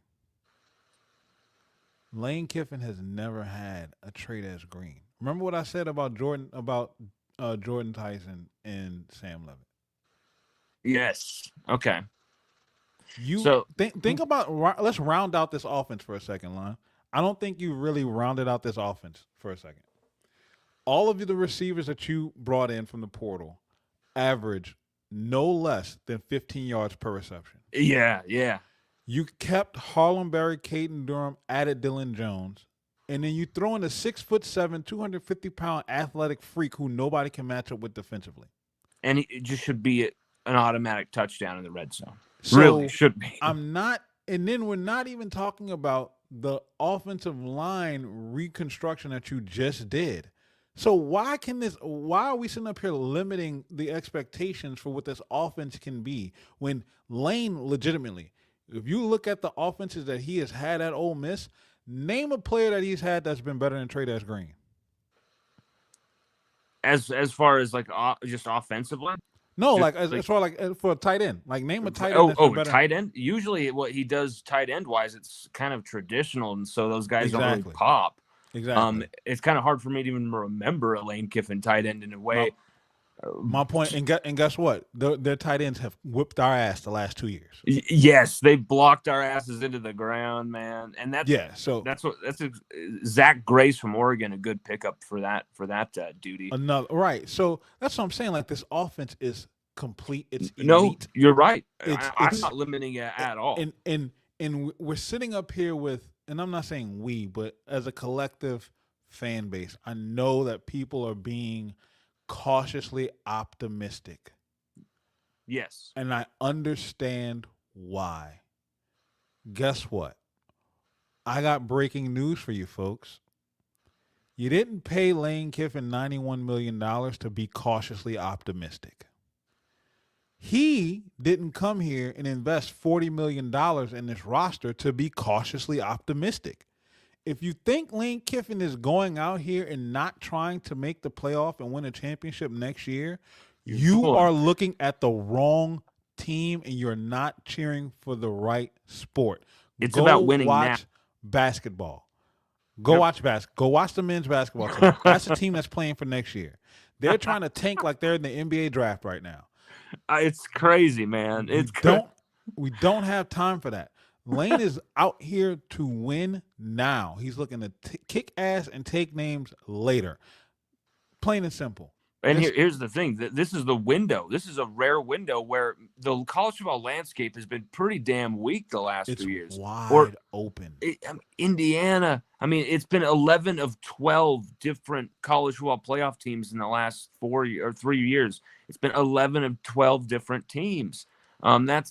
Lane Kiffin has never had a Trey Green. Remember what I said about Jordan Tyson and Sam Levitt. Yes. Okay. You So think about. Let's round out this offense for a second, Lon. I don't think you really rounded out this offense for a second. All of the receivers that you brought in from the portal average no less than 15 yards per reception. yeah, yeah. You kept Harlem Berry, Caden Durham, added Dylan Jones, and then you throw in a 6'7", 250-pound athletic freak who nobody can match up with defensively. And it just should be an automatic touchdown in the red zone. Really So should be. I'm not, and then we're not even talking about the offensive line reconstruction that you just did. So why are we sitting up here limiting the expectations for what this offense can be when Lane legitimately, if you look at the offenses that he has had at Ole Miss, name a player that he's had that's been better than Trey Green. As far as like just offensively, No, just like as like far like for a tight end, like name a tight end that's been better. tight end. Usually, what he does tight end wise, it's kind of traditional, and so those guys don't really Exactly. pop. Exactly. It's kind of hard for me to even remember a Lane Kiffin tight end in a My way. my point, and guess what? Their tight ends have whipped our ass the last 2 years. Yes, they've blocked our asses into the ground, man, and that's Zach Grace from Oregon, a good pickup for that duty. Another right. So that's what I'm saying. Like this offense is complete. It's No, elite. you're right. I'm It's not limiting it at all. and we're sitting up here with, and I'm not saying we, but as a collective fan base, I know that people are being cautiously optimistic, Yes. and I understand why. Guess what? I got breaking news for you folks. You didn't pay Lane Kiffin $91 million to be cautiously optimistic. He didn't come here and invest $40 million in this roster to be cautiously optimistic. If you think Lane Kiffin is going out here and not trying to make the playoff and win a championship next year, you are looking at the wrong team and you're not cheering for the right sport. It's Go about winning watch now. basketball. Go watch Go watch the men's basketball team. That's the team that's playing for next year. They're trying to tank like they're in the NBA draft right now. It's crazy, man. We don't have time for that. Lane is out here to win now. He's looking to kick ass and take names later. Plain and simple. And here's the thing: this is the window. This is a rare window where the college football landscape has been pretty damn weak the last few years. Wide open. Indiana. I mean, it's been 11 of 12 different college football playoff teams in the last 3 years. It's been 11 of 12 different teams. That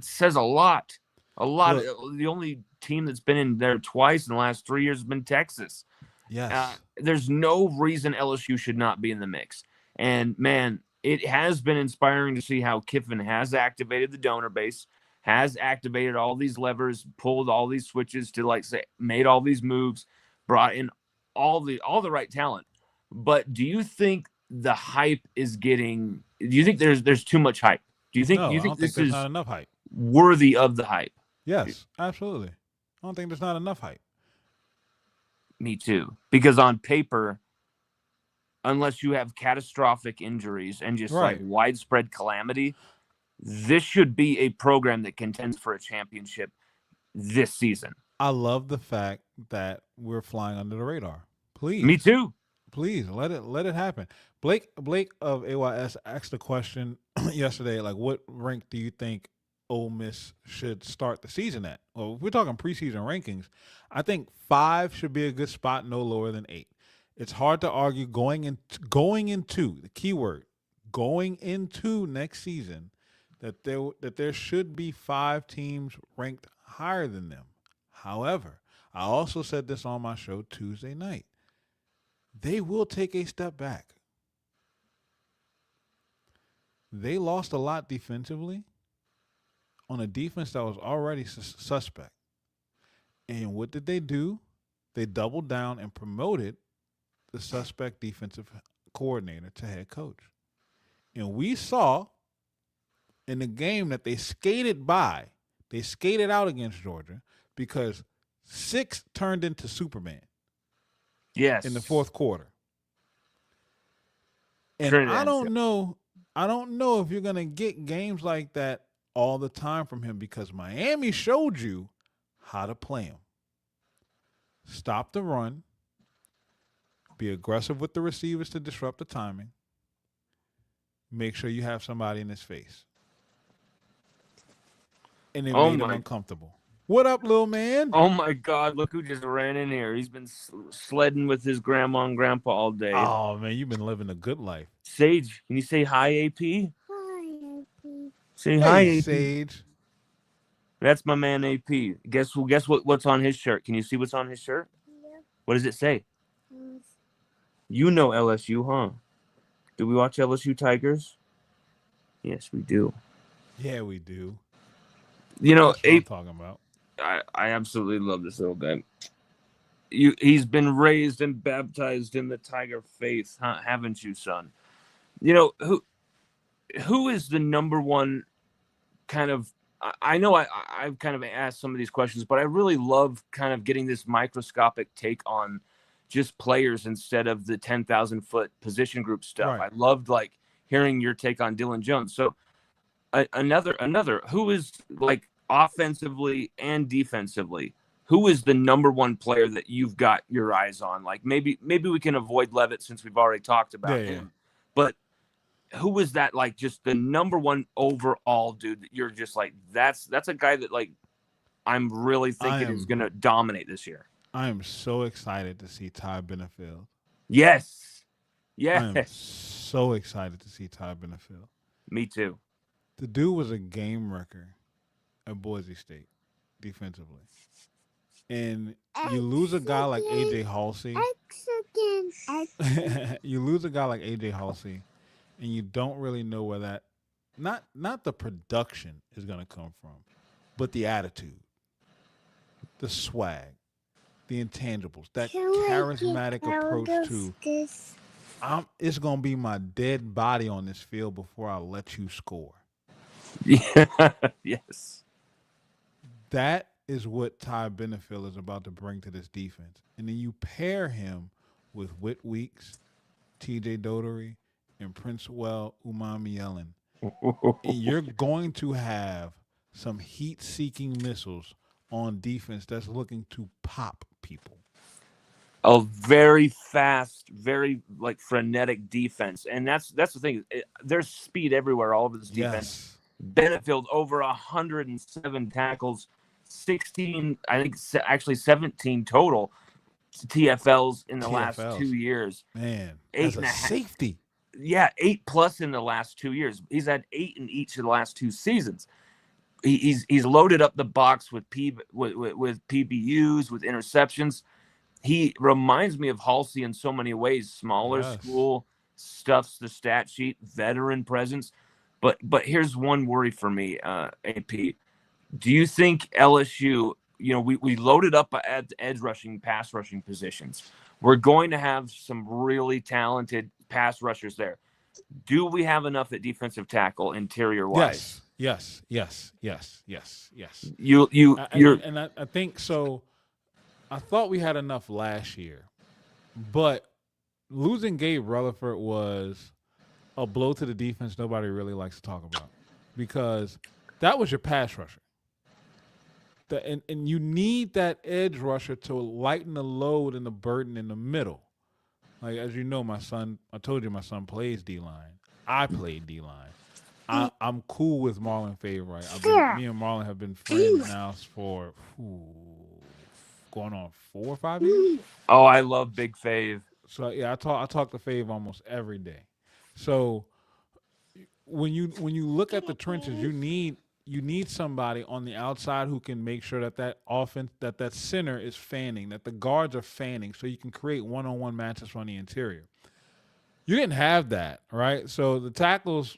says a lot. A lot. Look, the only team that's been in there twice in the last 3 years has been Texas. Yes. There's no reason LSU should not be in the mix. And, man, it has been inspiring to see how Kiffin has activated the donor base, has activated all these levers, pulled all these switches to, like, say, made all these moves, brought in all the right talent. But do you think the hype is getting – do you think there's too much hype? Do you think this is not enough hype. Worthy of the hype? Yes, absolutely. I don't think there's not enough hype. Me too. Because on paper, unless you have catastrophic injuries and just like widespread calamity, this should be a program that contends for a championship this season. I love the fact that we're flying under the radar. Please. Me too. Please let it happen. Blake of AYS asked the question yesterday, like, what rank do you think Ole Miss should start the season at? Well, if we're talking preseason rankings, I think 5 should be a good spot, no lower than 8. It's hard to argue going into the keyword going into next season that there should be 5 teams ranked higher than them. However, I also said this on my show Tuesday night. They will take a step back. They lost a lot defensively on a defense that was already suspect. And what did they do? they doubled down and promoted the suspect defensive coordinator to head coach. And we saw in the game that they skated by, they skated out against Georgia because 6 turned into Superman in the Yes. fourth quarter. And Trinidad. I don't know if you're gonna get games like that all the time from him because Miami showed you how to play him. Stop the run, be aggressive with the receivers to disrupt the timing. Make sure you have somebody in his face. And it Oh made him my uncomfortable. What up, little man? Oh my God! Look who just ran in here. He's been sledding with his grandma and grandpa all day. Oh man, you've been living a good life. Sage, can you say hi, AP? Hi, AP. Say hi, Hey, AP. Sage. That's my man, AP. Guess who? Guess what's on his shirt? Can you see what's on his shirt? Yeah. What does it say? You know LSU, huh? Do we watch LSU Tigers? Yes, we do. Yeah, we do. You know, That's what I'm talking about. I absolutely love this little guy. He's been raised and baptized in the Tiger faith, huh? Haven't you, son? You know who is the number one kind of? I know I've kind of asked some of these questions, but I really love kind of getting this microscopic take on just players instead of the 10,000-foot position group stuff. Right. I loved like hearing your take on Dylan Jones. So another who is like offensively and defensively, who is the number one player that you've got your eyes on? Like maybe we can avoid Levitt since we've already talked about him. But who was that, like just the number one overall dude that you're just like, that's a guy that like I'm really thinking is going to dominate this year? I am so excited to see Ty Benefield. Yes. I am Yes. so excited to see Ty Benefield. Me too. The dude was a game wrecker at Boise State defensively. And you lose a guy like AJ Halsey. You lose a guy like AJ Halsey, and you don't really know where that not the production is going to come from, but the attitude, the swag, the intangibles, that charismatic approach to it's going to be my dead body on this field before I let you score. Yeah. Yes. That is what Ty Benefield is about to bring to this defense. And then you pair him with Whit Weeks, TJ Dotery, and Princewell Umami-Yellen. And you're going to have some heat-seeking missiles on defense that's looking to pop people. A very fast, very like frenetic defense, and that's the thing. There's speed everywhere all over this defense. Yes. Benefield over 107 tackles, 16, I think actually 17 total TFLs in the last 2 years. Man, as a safety. Yeah, 8+ in the last 2 years. He's had 8 in each of the last 2 seasons. He's loaded up the box with PBUs, with interceptions. He reminds me of Halsey in so many ways. Smaller school, stuffs the stat sheet, veteran presence. But here's one worry for me, AP. Do you think LSU, we loaded up at edge rushing, pass rushing positions. We're going to have some really talented pass rushers there. Do we have enough at defensive tackle interior wise? Yes. I think so. I thought we had enough last year, but losing Gabe Rutherford was a blow to the defense nobody really likes to talk about because that was your pass rusher. And you need that edge rusher to lighten the load and the burden in the middle. Like, as you know, I told you my son plays D-line. I played D-line. I'm cool with Marlon Favorite. Me and Marlon have been friends now for going on 4 or 5 years. Oh, I love Big Fave. So yeah, I talk to Fave almost every day. So when you look at the trenches, you need somebody on the outside who can make sure that offense, that center is fanning, that the guards are fanning, so you can create one-on-one matches on the interior. You didn't have that, right? So the tackles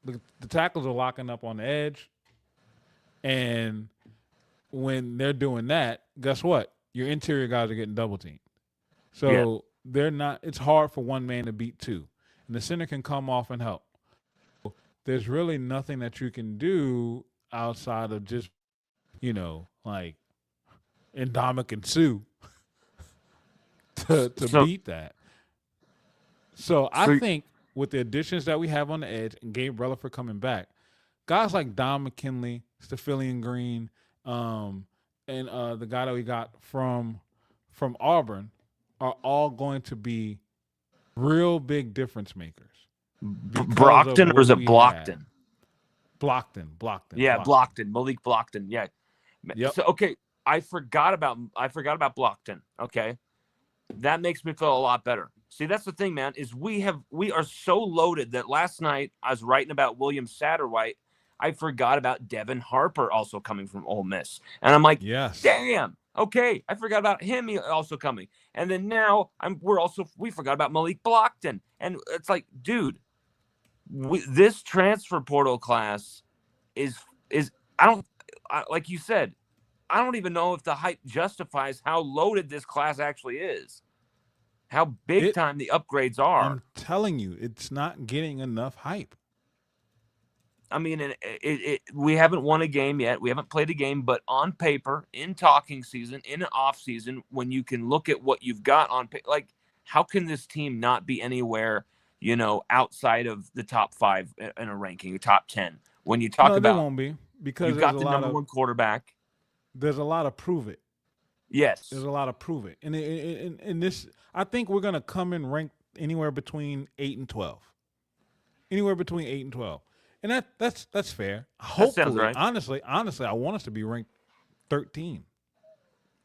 are locking up on the edge, and when they're doing that, guess what? your interior guys are getting double teamed. Yeah. So they're not. It's hard for one man to beat two, and the center can come off and help. There's really nothing that you can do outside of just like Indomik and Sue to So beat that. So I so think with the additions that we have on the edge and Gabe Rutherford coming back, guys like Don McKinley, Stephilian Green, um, and the guy that we got from Auburn are all going to be real big difference makers because of Brockton or what is it we have. Blockton? Yeah, Blockton. Blockton, Malik Blockton. Yeah. Yep. So okay, I forgot about Blockton. Okay, that makes me feel a lot better. See, that's the thing, man. Is we are so loaded that last night I was writing about William Satterwhite. I forgot about Devin Harper also coming from Ole Miss, and I'm like, Yes. damn. Okay, I forgot about him also coming, and then now we forgot about Malik Blockton, and it's like, dude, this transfer portal class is I don't like you said. I don't even know if the hype justifies how loaded this class actually is. How big It. time the upgrades are. I'm telling you, it's not getting enough hype. I mean, we haven't won a game yet. We haven't played a game, but on paper, in talking season, in an off season, when you can look at what you've got on, like, how can this team not be anywhere, outside of the top 5 in a ranking, top 10? When you talk No, they about won't be because you've got the number one quarterback, there's a lot of prove it. There's yes, a lot of prove it, and in this, I think we're gonna come in ranked anywhere between 8 and 12, anywhere between 8 and 12, and that's fair. that sounds Hopefully, right. honestly, I want us to be ranked 13.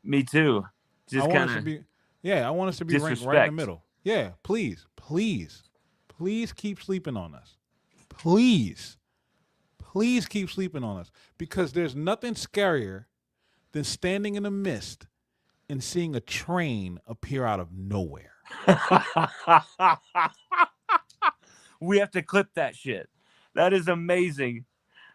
Me too. I Just want kind us to of be, yeah, I want us to be ranked right in the disrespect. middle. Yeah, please, please, please keep sleeping on us. Please, please keep sleeping on us because there's nothing scarier than standing in the mist and seeing a train appear out of nowhere. We have to clip that shit. That is amazing.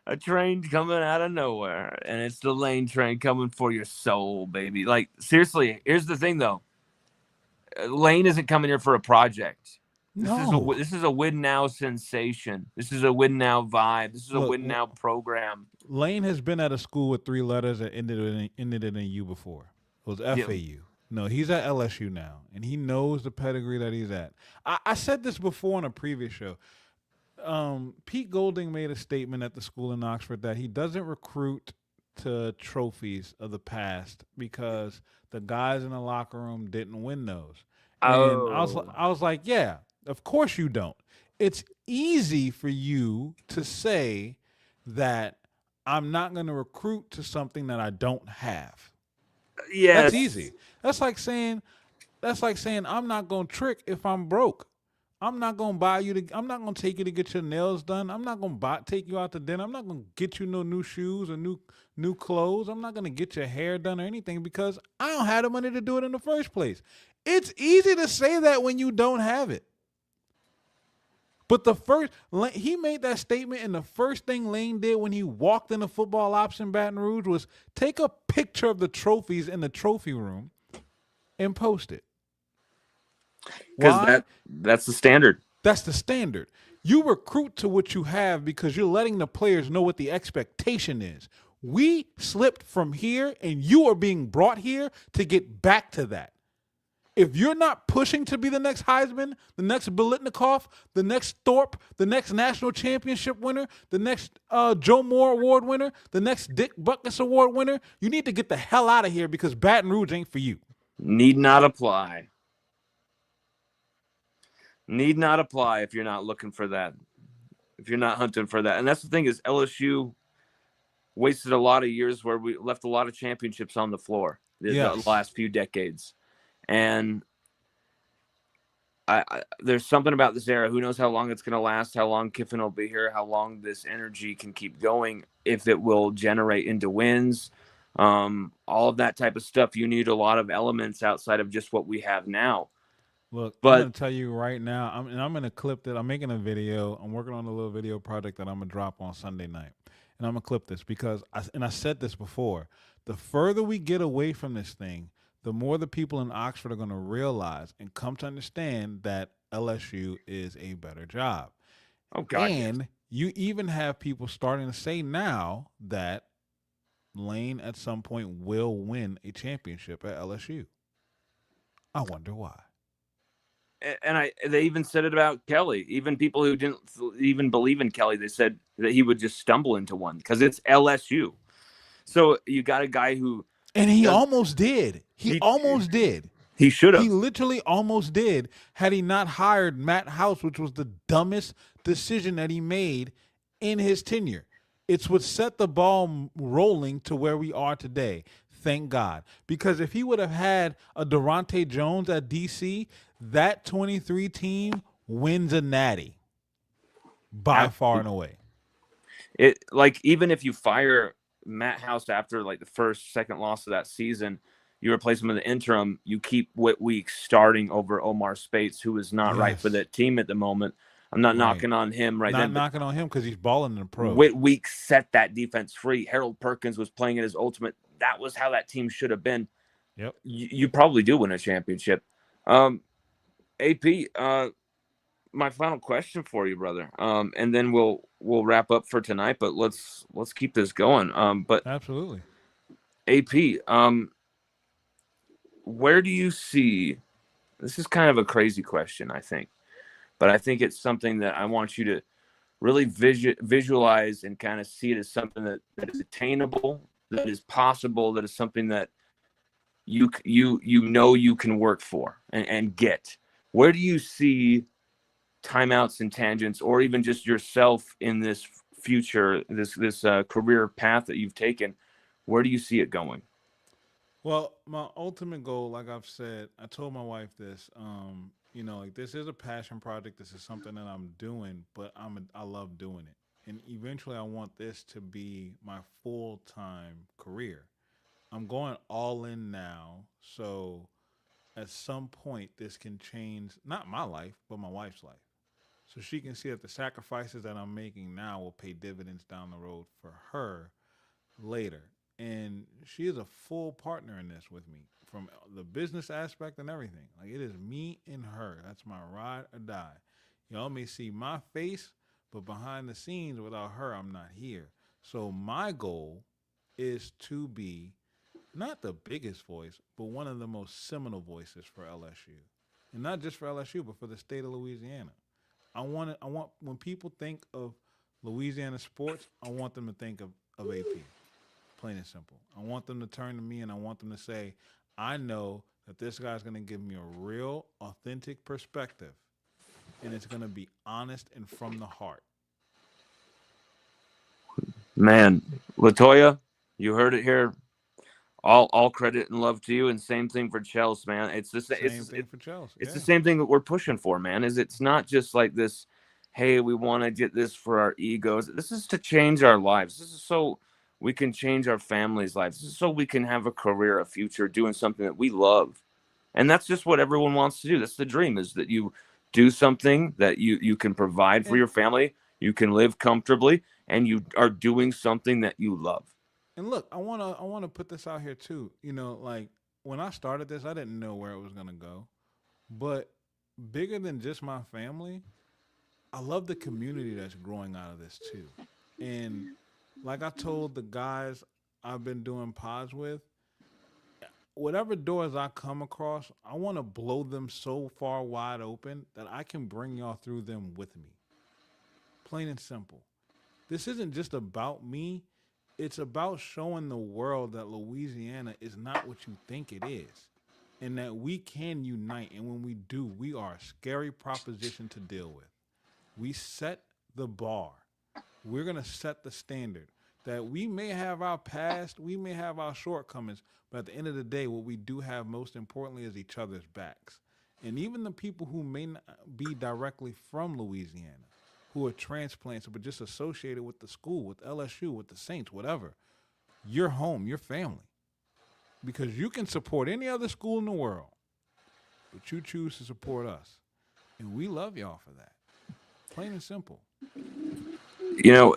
A train coming out of nowhere, and it's the Lane train coming for your soul, baby. Like, seriously, here's the thing though. Lane isn't coming here for a project. No. This is a win now sensation. This is a win now vibe. This is a Look, win now program. Lane has been at a school with 3 letters that ended in a U before. It was Yeah. FAU. No, he's at LSU now, and he knows the pedigree that he's at. I said this before on a previous show. Pete Golding made a statement at the school in Oxford that he doesn't recruit to trophies of the past because the guys in the locker room didn't win those. And Oh, I was like, yeah, of course you don't. It's easy for you to say that I'm not going to recruit to something that I don't have. That's yes. easy. That's like saying I'm not going to trick if I'm broke. I'm not gonna buy you to. I'm not gonna take you to get your nails done. I'm not gonna take you out to dinner. I'm not gonna get you no new shoes or new clothes. I'm not gonna get your hair done or anything because I don't have the money to do it in the first place. It's easy to say that when you don't have it. But he made that statement, and the first thing Lane did when he walked in the football ops in Baton Rouge was take a picture of the trophies in the trophy room and post it. Because Why? that's the standard. That's the standard. You recruit to what you have because you're letting the players know what the expectation is. We slipped from here and you are being brought here to get back to that. If you're not pushing to be the next Heisman, the next Biletnikoff, the next Thorpe, the next national championship winner, the next Joe Moore Award winner, the next Dick Butkus Award winner, you need to get the hell out of here because Baton Rouge ain't for you. Need not apply. Need not apply if you're not looking for that. If you're not hunting for that. And that's the thing is LSU wasted a lot of years where we left a lot of championships on the floor the Yes. last few decades. And there's something about this era. Who knows how long it's going to last, how long Kiffin will be here, how long this energy can keep going, if it will generate into wins, all of that type of stuff. You need a lot of elements outside of just what we have now. Look, I'm But gonna tell you right now. I'm gonna clip that. I'm making a video. I'm working on a little video project that I'm gonna drop on Sunday night, and I'm gonna clip this because I said this before. The further we get away from this thing, the more the people in Oxford are going to realize and come to understand that LSU is a better job. Oh God, yes. And you even have people starting to say now that Lane at some point will win a championship at LSU. I wonder why. And they even said it about Kelly. Even people who didn't even believe in Kelly, they said that he would just stumble into one because it's LSU. So you got a guy who And he does almost did. He he almost did. he should He have. literally almost did had he not hired Matt House, which was the dumbest decision that he made in his tenure. It's what set the ball rolling to where we are today. Thank God. Because if he would have had a Durante Jones at DC, that 23 team wins a natty by far and Absolutely. away. It like even if you fire Matt House after like the first, second loss of that season, you replace him in the interim. You keep Whit Weeks starting over Omar Spates, who is not right for Yes. that team at the moment. I'm not Right. knocking on him right Not then, but knocking on him because he's balling in the pros. Whit Weeks set that defense free. Harold Perkins was playing at his ultimate. That was how that team should have been. Yep. You probably do win a championship. Um, AP, my final question for you, brother. And then we'll wrap up for tonight. But let's keep this going. But Absolutely. AP, where do you see? This is kind of a crazy question, I think, but I think it's something that I want you to really visualize and kind of see it as something that is attainable, that is possible, that is something that you know you can work for and get. Where do you see timeouts and tangents, or even just yourself in this future, this career path that you've taken? Where do you see it going? Well, my ultimate goal, like I've said, I told my wife this. Like this is a passion project. This is something that I'm doing, but I love doing it, and eventually, I want this to be my full time career. I'm going all in now, so at some point, this can change not my life, but my wife's life. So she can see that the sacrifices that I'm making now will pay dividends down the road for her later. And she is a full partner in this with me from the business aspect and everything. Like it is me and her. That's my ride or die. Y'all may see my face, but behind the scenes without her, I'm not here. So my goal is to be not the biggest voice, but one of the most seminal voices for LSU. And not just for LSU, but for the state of Louisiana. I want when people think of Louisiana sports, I want them to think of AP. Plain and simple. I want them to turn to me and I want them to say, I know that this guy's going to give me a real, authentic perspective and it's going to be honest and from the heart. Man, Latoya, you heard it here. All credit and love to you, and same thing for Chelsea, man. Same thing for Chelsea. It's the Yeah. same thing that we're pushing for, man. Is it's not just like this, hey, we want to get this for our egos. This is to change our lives. This is so we can change our families' lives. This is so we can have a career, a future, doing something that we love. And that's just what everyone wants to do. That's the dream, is that you do something that you can provide for And your family, you can live comfortably, and you are doing something that you love. and look, I wanna put this out here too. Like when I started this, I didn't know where it was gonna go. But bigger than just my family, I love the community that's growing out of this too. And like I told the guys I've been doing pods with, whatever doors I come across, I want to blow them so far wide open that I can bring y'all through them with me. Plain and simple. This isn't just about me, it's about showing the world that Louisiana is not what you think it is and that we can unite. And when we do, we are a scary proposition to deal with. We set the bar. We're going to set the standard that we may have our past, we may have our shortcomings, but at the end of the day, what we do have most importantly is each other's backs. And even the people who may not be directly from Louisiana, who are transplants, but just associated with the school, with LSU, with the Saints, whatever, you're home, you're family. Because you can support any other school in the world, but you choose to support us. And we love y'all for that. Plain and simple.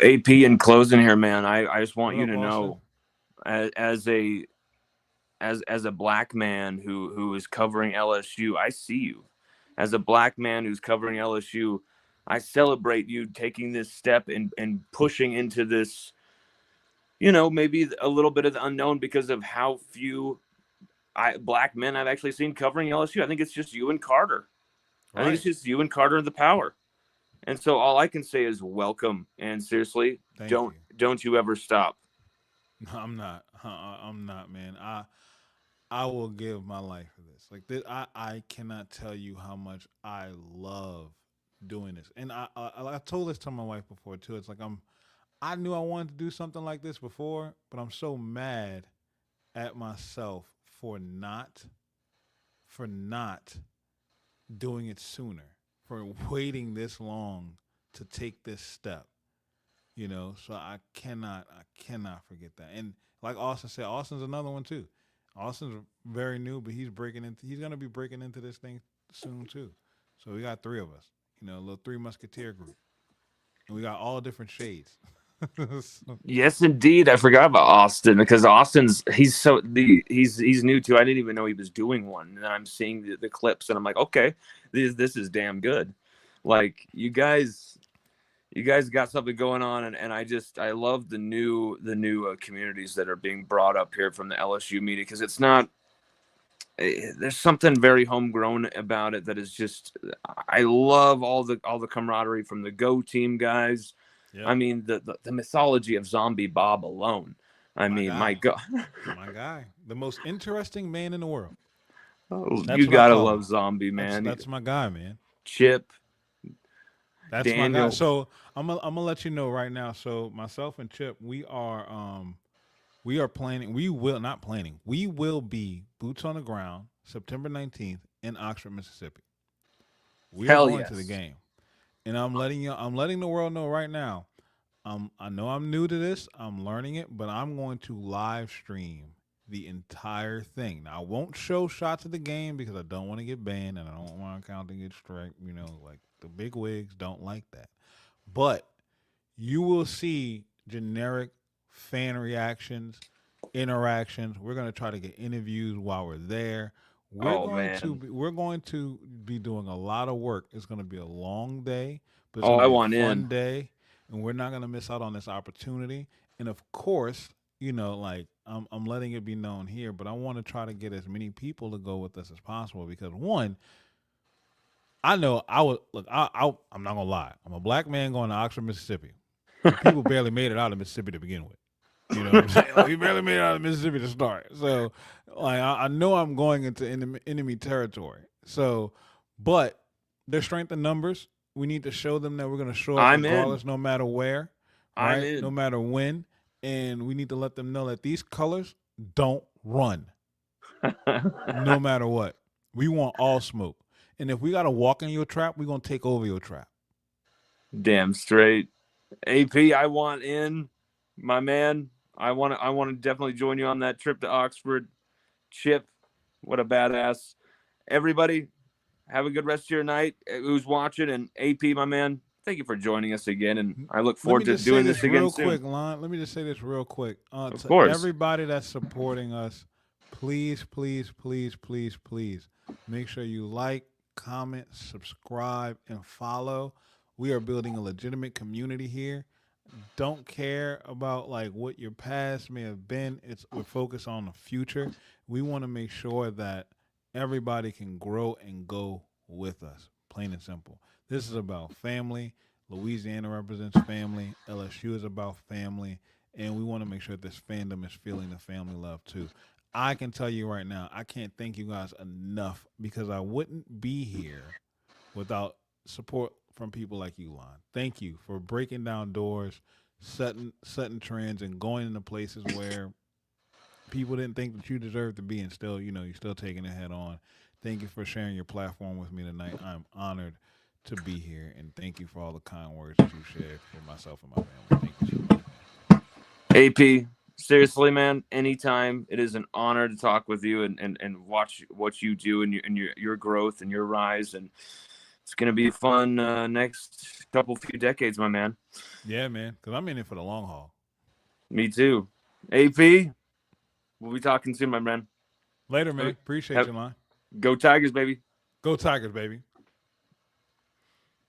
AP in closing here, man, I just want What you up, to Austin? know, as a as a black man who is covering LSU, I see you. As a black man who's covering LSU, I celebrate you taking this step and pushing into this, maybe a little bit of the unknown because of how few black men I've actually seen covering LSU. I think it's just you and Carter. I think it's Right. just you and Carter the power. And so all I can say is welcome. And seriously, Thank don't you. don't you ever stop. No, I'm not. I'm not, man. I will give my life for this. Like this, I cannot tell you how much I love doing this. And I told this to my wife before too. It's like I knew I wanted to do something like this before, but I'm so mad at myself for not doing it sooner, for waiting this long to take this step. So I cannot forget that. And like Austin said, Austin's another one too. Austin's very new, but he's gonna be breaking into this thing soon too. So we got three of us, a little three musketeer group, and we got all different shades. So, Yes, indeed. I forgot about Austin because he's new too. I didn't even know he was doing one, and I'm seeing the clips, and I'm like, okay, this is damn good. Like you guys got something going on, and I love the new communities that are being brought up here from the LSU media because it's not. There's something very homegrown about it that is just. I love all the camaraderie from the Go Team guys. I yep, mean the mythology of Zombie Bob alone. I my mean, my guy, God, my guy, the most interesting man in the world. oh, That's you what I gotta call him. love Zombie That's man. that's my guy, man. Chip, That's my guy. Daniel. So I'm gonna let you know right now. So myself and Chip, we are planning. We will not planning. We will be boots on the ground September 19th in Oxford, Mississippi. We are Hell going to the yes. game, and I'm letting the world know right now. I know I'm new to this. I'm learning it, but I'm going to live stream the entire thing. Now I won't show shots of the game because I don't want to get banned and I don't want our account to get strike. Like the big wigs don't like that. But you will see generic fan reactions, interactions. We're going to try to get interviews while we're there. We're Oh going to man. be, we're going to be doing a lot of work. It's going to be a long day, but it's Oh, going to I be a want in. fun day, and we're not going to miss out on this opportunity. And of course, like I'm letting it be known here, but I want to try to get as many people to go with us as possible because one, I know I would look. I'm not gonna lie. I'm a black man going to Oxford, Mississippi. The people barely made it out of Mississippi to begin with. You know what I'm saying? Like, we barely made it out of Mississippi to start. So, like, I know I'm going into enemy territory. So, but there's strength in numbers. We need to show them that we're going to show up I'm in. regardless, no matter where, I'm right? No in. matter when. And we need to let them know that these colors don't run, no matter what. We want all smoke. And if we got to walk in your trap, we're going to take over your trap. Damn straight. AP, I want in, my man. I want to definitely join you on that trip to Oxford. Chip, what a badass. Everybody, have a good rest of your night. Who's watching, and AP, my man, thank you for joining us again, and I look Let me forward to just say doing this this again real soon. quick, Lon. Let me just say this real quick. Of To course. everybody that's supporting us, please, please, please, please, please make sure you like, comment, subscribe, and follow. We are building a legitimate community here. Don't care about like what your past may have been. We're focused on the future. We want to make sure that everybody can grow and go with us. Plain and simple. This is about family. Louisiana represents family. LSU is about family. And we want to make sure this fandom is feeling the family love too. I can tell you right now, I can't thank you guys enough because I wouldn't be here without support from people like you, Lon. Thank you for breaking down doors, setting trends, and going into places where people didn't think that you deserved to be, and still, you're still taking it head on. Thank you for sharing your platform with me tonight. I'm honored to be here, and thank you for all the kind words that you shared for myself and my family. Thank you so much, man. AP, seriously, man, anytime. It is an honor to talk with you and watch what you do and your growth and your rise. And it's going to be fun next couple few decades, my man. Yeah, man, because I'm in it for the long haul. Me too. AP, we'll be talking soon, my man. Later, man. Have, Appreciate have, you, Lonn. go Tigers, baby. Go Tigers, baby.